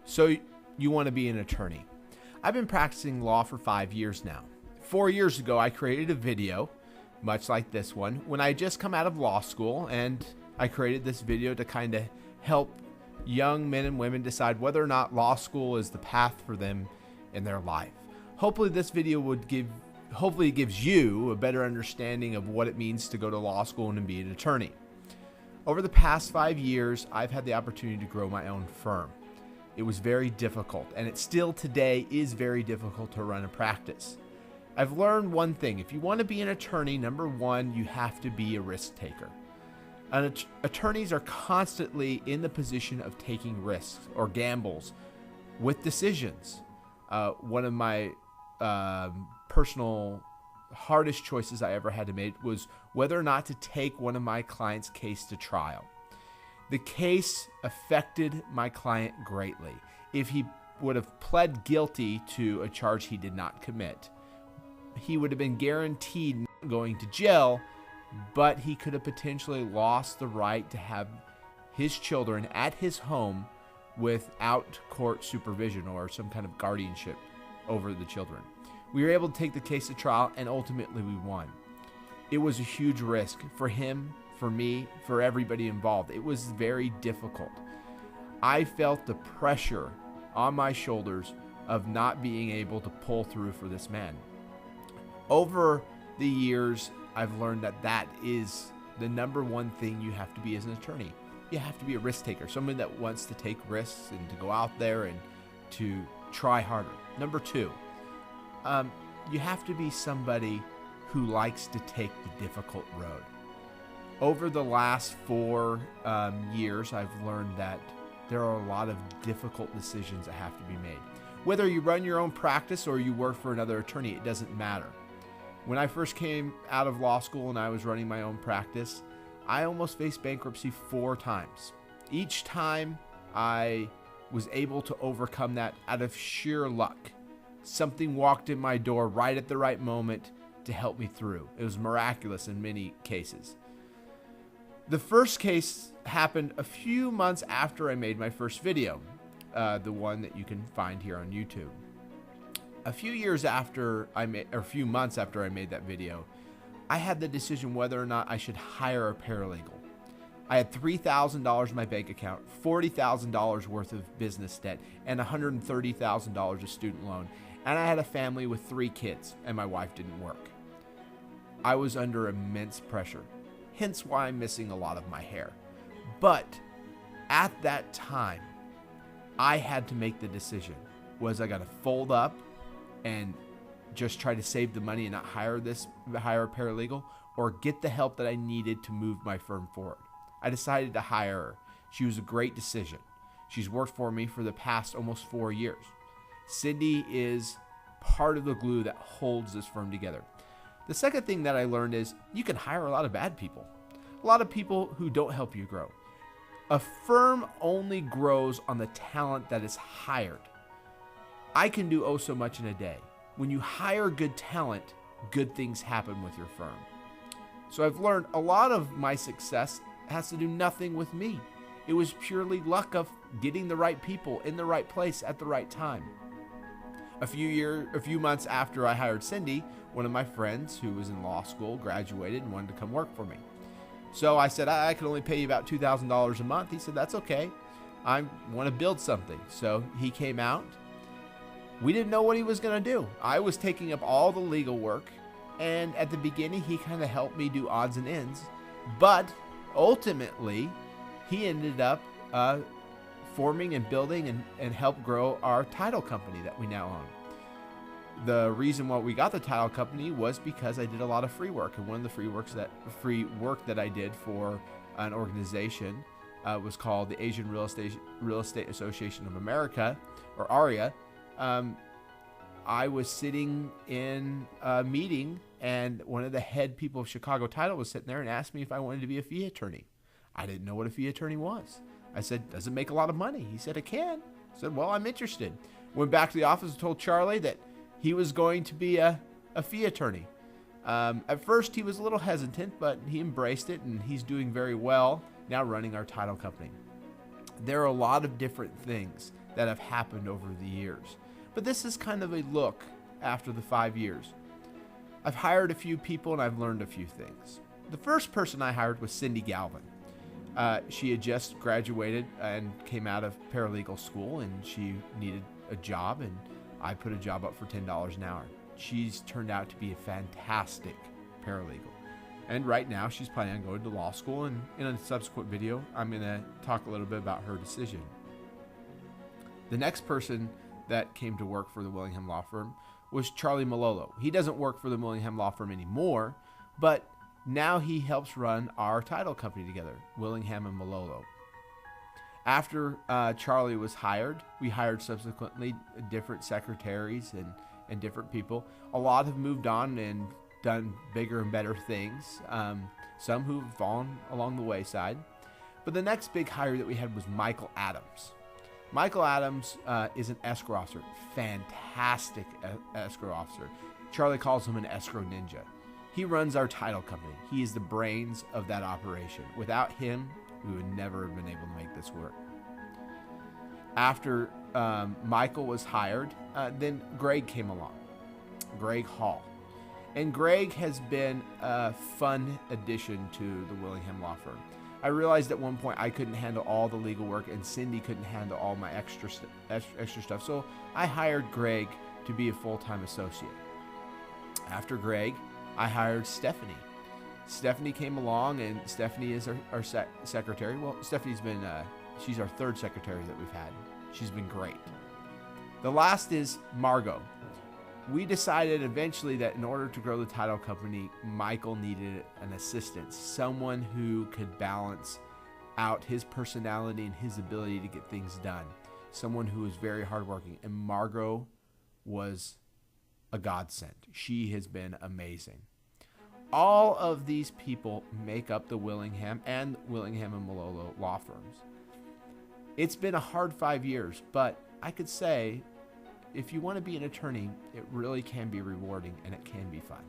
So you want to be an attorney. I've been practicing law for 5 years now. 4 years ago, I created a video, much like this one, when I had just come out of law school, and I created this video to kind of help young men and women decide whether or not law school is the path for them in their life. Hopefully this video hopefully it gives you a better understanding of what it means to go to law school and to be an attorney. Over the past 5 years, I've had the opportunity to grow my own firm. It was very difficult, and it still today is very difficult to run a practice. I've learned one thing. If you want to be an attorney, number one, you have to be a risk taker. Attorneys are constantly in the position of taking risks or gambles with decisions. One of my personal hardest choices I ever had to make was whether or not to take one of my clients' case to trial. The case affected my client greatly. If he would have pled guilty to a charge he did not commit, he would have been guaranteed not going to jail, but he could have potentially lost the right to have his children at his home without court supervision or some kind of guardianship over the children. We were able to take the case to trial, and ultimately we won. It was a huge risk for him, for me, for everybody involved. It was very difficult. I felt the pressure on my shoulders of not being able to pull through for this man. Over the years, I've learned that that is the number one thing you have to be as an attorney. You have to be a risk taker, someone that wants to take risks and to go out there and to try harder. Number two, you have to be somebody who likes to take the difficult road. Over the last 4 years, I've learned that there are a lot of difficult decisions that have to be made. Whether you run your own practice or you work for another attorney, it doesn't matter. When I first came out of law school and I was running my own practice, I almost faced bankruptcy 4 times. Each time I was able to overcome that out of sheer luck. Something walked in my door right at the right moment to help me through. It was miraculous in many cases. The first case happened a few months after I made my first video, the one that you can find here on YouTube. A few months after I made that video, I had the decision whether or not I should hire a paralegal. I had $3,000 in my bank account, $40,000 worth of business debt, and $130,000 of student loan. And I had a family with 3 kids, and my wife didn't work. I was under immense pressure, hence why I'm missing a lot of my hair. But at that time, I had to make the decision. Was I going to fold up and just try to save the money and not hire a paralegal, or get the help that I needed to move my firm forward? I decided to hire her. She was a great decision. She's worked for me for the past almost 4 years. Cindy is part of the glue that holds this firm together. The second thing that I learned is you can hire a lot of bad people. A lot of people who don't help you grow. A firm only grows on the talent that is hired. I can do oh so much in a day. When you hire good talent, good things happen with your firm. So I've learned a lot of my success has to do nothing with me. It was purely luck of getting the right people in the right place at the right time. A few months after I hired Cindy, one of my friends who was in law school graduated and wanted to come work for me. So I said, I can only pay you about $2,000 a month. He said, that's okay. I want to build something. So he came out. We didn't know what he was going to do. I was taking up all the legal work. And at the beginning, he kind of helped me do odds and ends. But ultimately, he ended up forming and building and helped grow our title company that we now own. The reason why we got the title company was because I did a lot of free work, and one of the free work that I did for an organization was called the Asian Real Estate Association of America, or ARIA. I was sitting in a meeting, and one of the head people of Chicago Title was sitting there and asked me if I wanted to be a fee attorney. I didn't know what a fee attorney was. I said, does it make a lot of money? He said, it can. I said, well, I'm interested. Went back to the office and told Charlie that he was going to be a fee attorney. At first, he was a little hesitant, but he embraced it, and he's doing very well now running our title company. There are a lot of different things that have happened over the years, but this is kind of a look after the 5 years. I've hired a few people and I've learned a few things. The first person I hired was Cindy Galvin. She had just graduated and came out of paralegal school, and she needed a job, and I put a job up for $10 an hour. She's turned out to be a fantastic paralegal. And right now she's planning on going to law school, and in a subsequent video, I'm going to talk a little bit about her decision. The next person that came to work for the Willingham Law Firm was Charlie Malolo. He doesn't work for the Willingham Law Firm anymore, but now he helps run our title company together, Willingham and Malolo. After Charlie was hired, we hired subsequently different secretaries and different people. A lot have moved on and done bigger and better things. Some who've fallen along the wayside. But the next big hire that we had was Michael Adams. Michael Adams is an escrow officer, fantastic escrow officer. Charlie calls him an escrow ninja. He runs our title company. He is the brains of that operation. Without him, we would never have been able to make this work. After Michael was hired, then Greg came along, Greg Hall. And Greg has been a fun addition to the Willingham Law Firm. I realized at one point I couldn't handle all the legal work, and Cindy couldn't handle all my extra stuff. So I hired Greg to be a full-time associate. After Greg, I hired Stephanie. Stephanie came along, and Stephanie is our secretary. Well, Stephanie's been, she's our third secretary that we've had. She's been great. The last is Margot. We decided eventually that in order to grow the title company, Michael needed an assistant, someone who could balance out his personality and his ability to get things done, someone who was very hardworking. And Margot was a godsend. She has been amazing. All of these people make up the Willingham and Malolo law firms. It's been a hard 5 years, but I could say if you want to be an attorney, it really can be rewarding and it can be fun.